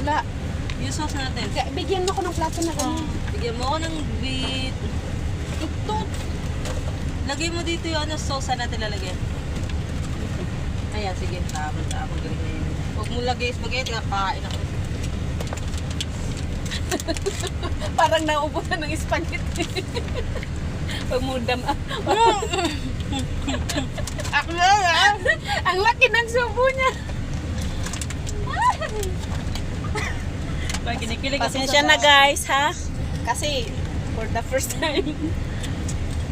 Wala. Yung sauce natin. Bigyan mo ko ng plato na ganyan. Bigyan mo ako ng bit. Tutut. Lagay mo dito yung ano, sauce na natin lalagyan. Ayan, sige. Tama. Galing na yun. Huwag mo lagay spaghetti, kakain ako. Parang naubusan ng spaghetti. Pag mo dama. Ako na yan! Ang laki ng subo niya. Kinikilig ako Pasensya na guys, ha? Kasi, for the first time.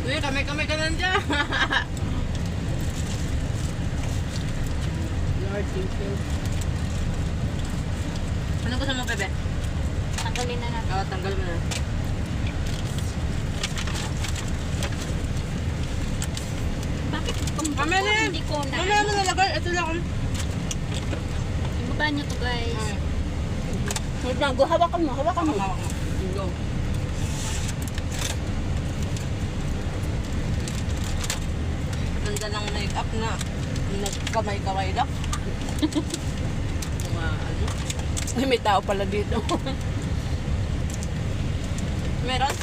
Uy, kamay ka nandiyan. Lord, thank you. Ano gusto mo, bebe? Tanggalin na natin. Oo, tanggal mo na. Bakit itong Mamaya na yan. hindi ko na? Mamaya mo nalagay. Ito lang. Ibaba niyo to guys. Wait lang, go, hawakan mo. Hawak mo. Go. Ganda ng make-up na nagkamay-kamay lang. Mga ano? Ay, may tao pala dito. Meron?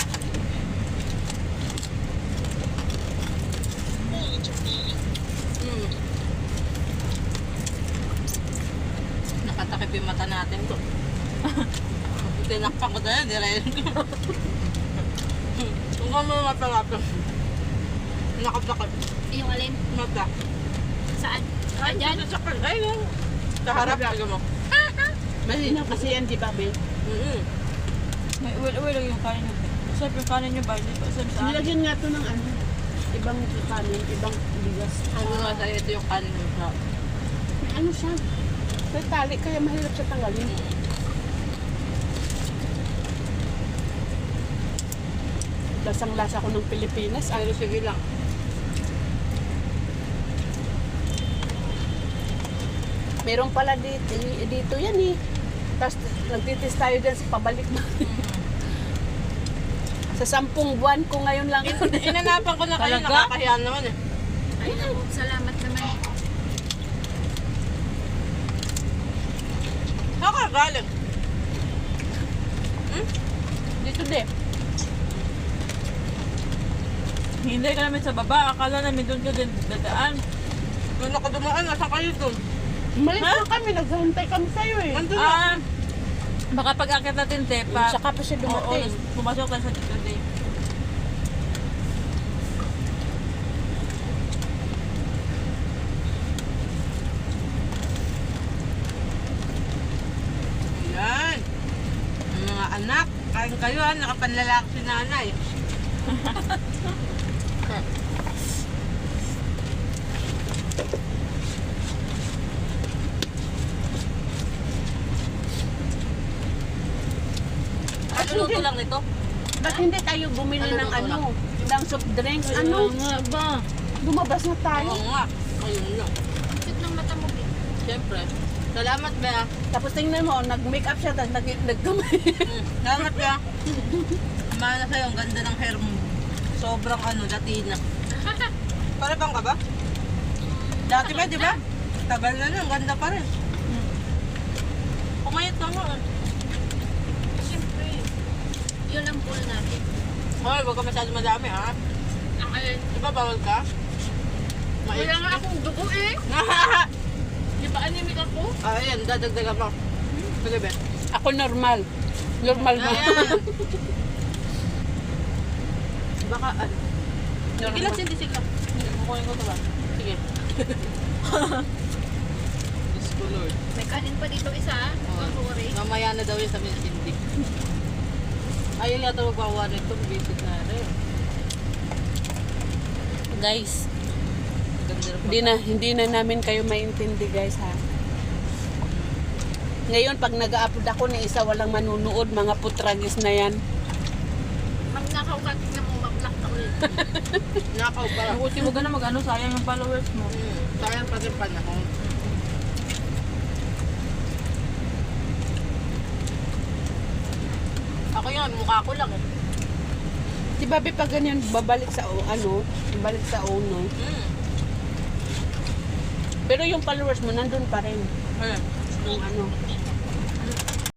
Nakatakip yung mata natin to. Tinakpan ko na yan, nirayan ko. Kung kamo yung mata natin. Nakatakip. Yung alin? Mata. Saan? Ah, dyan? Ay, yung. Sa harap, lagay mo. Malinaw kasi yan, di ba, Bel? May uwi lang yung kanin nyo. Siyempre yung kanin nyo ba? Hindi pa saan saan. Nilagyan nga to ng ano, ibang kanin, ibang bigas. Ano nga sa'yo, ito yung kanin mo sa... May ano siya? May tali, kaya mahirap siya tanggalin. Lasang-lasa ko ng Pilipinas. Ay, sige lang. Meron pala dito yan eh. Tapos nagtitis tayo dyan sa pabalik na. Sa 10 buwan ko ngayon lang. Inanapan ko na kayo, Talaga? nakakahiya naman eh. Ay, naku, salamat naman. Nakakagaling. Dito din. Hindi ka namin sa baba. Akala namin doon ka din dadaan. Doon ako dumaan, nasa kayo doon. Malis na kami, naghahantay kami sa'yo eh. Nandun na. Baka pag-akit natin, te, Saka pa siya Oo, dumating. pumasok tayo sa dito, te. Ayan. Ang mga anak, kain kayo ha, nakapanlalaki si nanay. Ano luto lang nito? Ba't hindi tayo bumili Ano ng luto ano? Ng soft drinks? Ano Ano? nga ba? Lumabas na tayo. Oo nga. Ayun lang. Cute ng mata mo, Bea. Siyempre. Salamat, Bea. Tapos tingnan mo, nag-makeup siya, tapos nagkamay. Salamat, Bea. Mana sa'yo, ang ganda ng hair mo. Sobrang ano, Latina. Para bang ka ba? Dati ba, di ba? Tagal na lang, ganda pa rin. Kumayat ka nga. Siyempre, yun ang pool natin. Hoy, huwag ka masyado madami, ha? Ang alin? Di ba bawal ka? Wala nga akong dugo eh. Di ba anemic ako? Ayan, dadagdagan mo. Sige, Be. Ako normal. Normal na. Ayan. Baka, sige lang, sindisig lang. Kukunin ko ito ba? Sige. Diyos ko, Lord. May kanin pa dito isa. Sorry. Mamaya na daw yun sa Sindi. Ayun yata magwawa nito, basic na rin. Guys, Ganda rin hindi na namin kayo maintindihan guys ha. Ngayon pag nag-upload ako ni isa walang manunood, mga putragis na yan. Magnakaw ka, tingnan mo, mablak ka ulit. Nakaw pala. Buti mo na mag-ano, sayang yung followers mo. Sayang pa rin panahon. Ako yun, mukha ko lang eh. Di ba pag ganyan babalik sa ano, balik sa uno. Pero yung followers mo nandun pa rin. Hmm. Yung ano.